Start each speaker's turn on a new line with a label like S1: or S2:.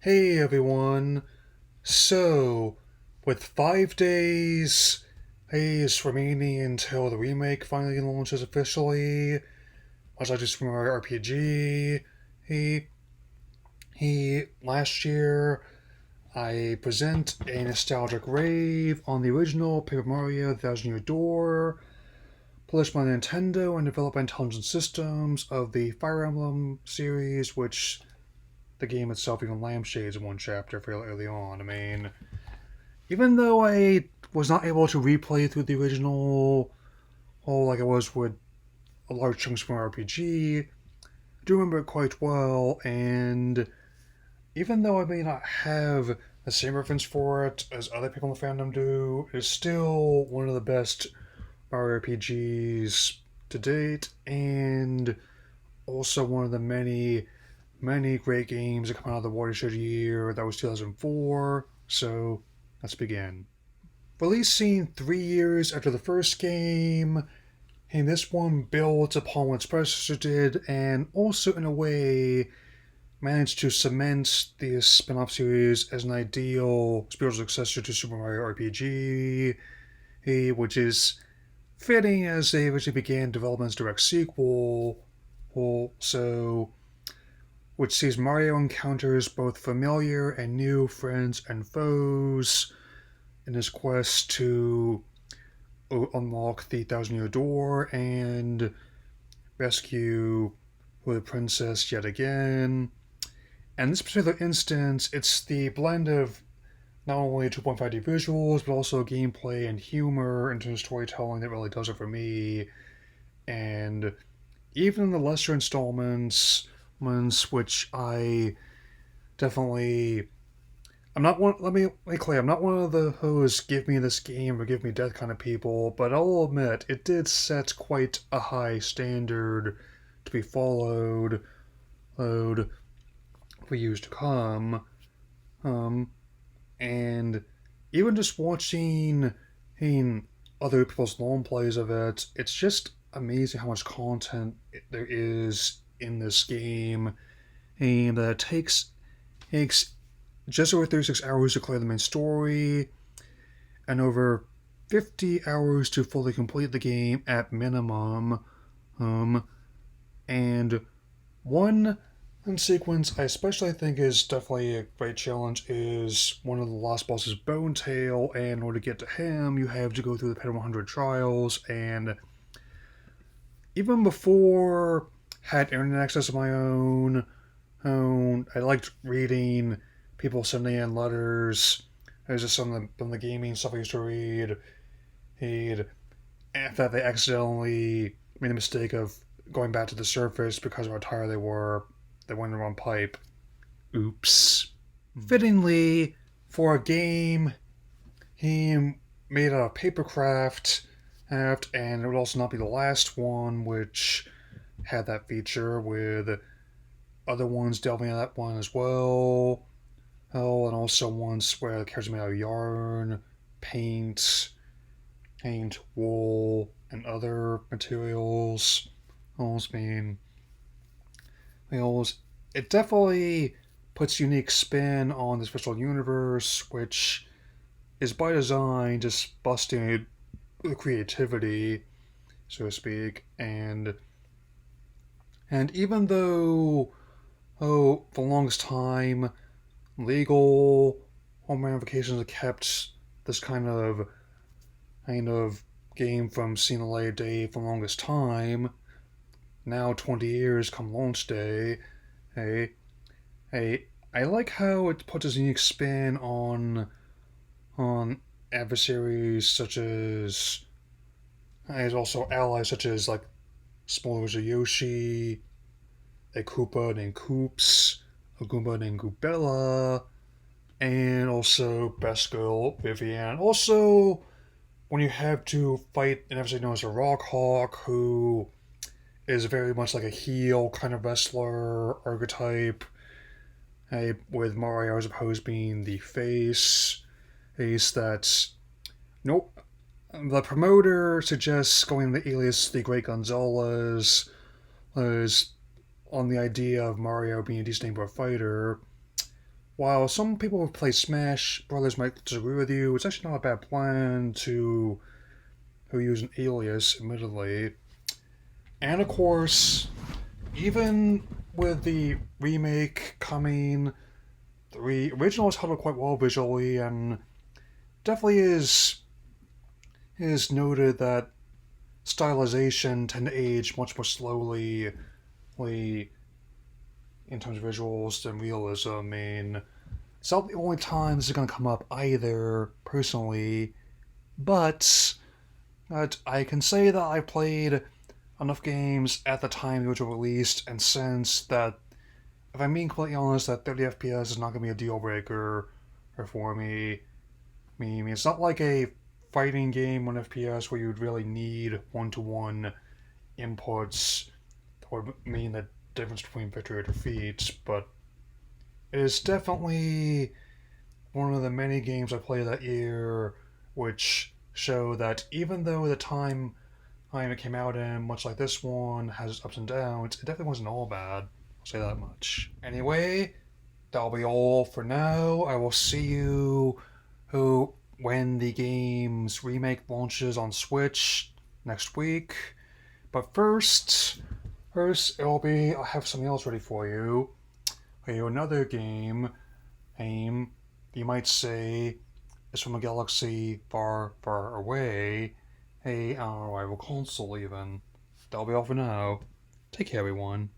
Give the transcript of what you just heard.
S1: Hey everyone. So, with 5 days remaining until the remake finally launches officially, much like Super Mario RPG, he, last year, I present a nostalgic rave on the original Paper Mario The Thousand Year Door, published by Nintendo and developed by Intelligent Systems of the Fire Emblem series, which the game itself even lampshades in one chapter fairly early on. I mean, even though I was not able to replay through the original, like I was with a large chunks from RPG, I do remember it quite well, and even though I may not have the same reference for it as other people in the fandom do, it's still one of the best Mario RPGs to date, and also one of the many great games that come out of the watershed year. That was 2004, so let's begin. Releasing 3 years after the first game, and this one builds upon what its predecessor did, and also, in a way, managed to cement the spin off series as an ideal spiritual successor to Super Mario RPG, which is fitting as they originally began development's direct sequel. So, which sees Mario encounters both familiar and new friends and foes in his quest to unlock the Thousand Year Door and rescue the princess yet again. And in this particular instance, it's the blend of not only 2.5D visuals, but also gameplay and humor in terms of storytelling that really does it for me. And even in the lesser installments, ones which I definitely I'm not one. Let me make clear. I'm not one of the who's give me this game or give me death kind of people, but I'll admit it did set quite a high standard to be followed for years to come. Um, and even just watching other people's long plays of it, it's just amazing how much content there is in this game, and it takes just over 36 hours to clear the main story, and over 50 hours to fully complete the game at minimum. Um, and one sequence I especially think is definitely a great challenge is one of the last bosses, Bone Tail, and in order to get to him, you have to go through the Pen 100 trials, and even before I had internet access of my own, I liked reading people sending in letters. There's just some of the gaming stuff I used to read. He'd after that they accidentally made the mistake of going back to the surface because of how tired they were. They went in the wrong pipe. Oops. Fittingly, for a game he made out of papercraft, and it would also not be the last one which had that feature, with other ones delving into that one as well. Oh, and also ones where the characters made out of yarn, paint, wool, and other materials. Almost mean, almost, it definitely puts unique spin on this virtual universe, which is by design just busting the creativity, so to speak. And even though, for the longest time, legal ramifications have kept this kind of game from seeing the light of day for the longest time. Now 20 years come launch day. Hey, I like how it puts a unique spin on adversaries such as also allies such as like small version Yoshi, a Koopa named Koops, a Goomba named Goobella, and also Best Girl Vivian. Also, when you have to fight an adversary known as a Rockhawk, who is very much like a heel kind of wrestler archetype, with Mario as opposed being the face that's nope. The promoter suggests going the alias the Great Gonzalez is on the idea of Mario being a decent name for a fighter. while some people who play Smash Brothers might disagree with you, it's actually not a bad plan to who use an alias, admittedly. And of course, even with the remake coming, the original was held up quite well visually, and definitely is noted that stylization tend to age much more slowly in terms of visuals than realism. I mean, it's not the only time this is going to come up either, personally, but I can say that I played enough games at the time the original released and since that, if I'm being completely honest, that 30 FPS is not going to be a deal breaker for me. I mean, it's not like a fighting game 1 FPS where you'd really need one-to-one inputs that would mean the difference between victory or defeat, but it is definitely one of the many games I played that year which show that even though the time it came out in, much like this one, has its ups and downs, it definitely wasn't all bad. I'll say that much. Anyway, that'll be all for now. I will see you when the game's remake launches on Switch next week. But I'll have something else ready for you. Another game, you might say, is from a galaxy far, far away. A rival console, even. That'll be all for now. Take care, everyone.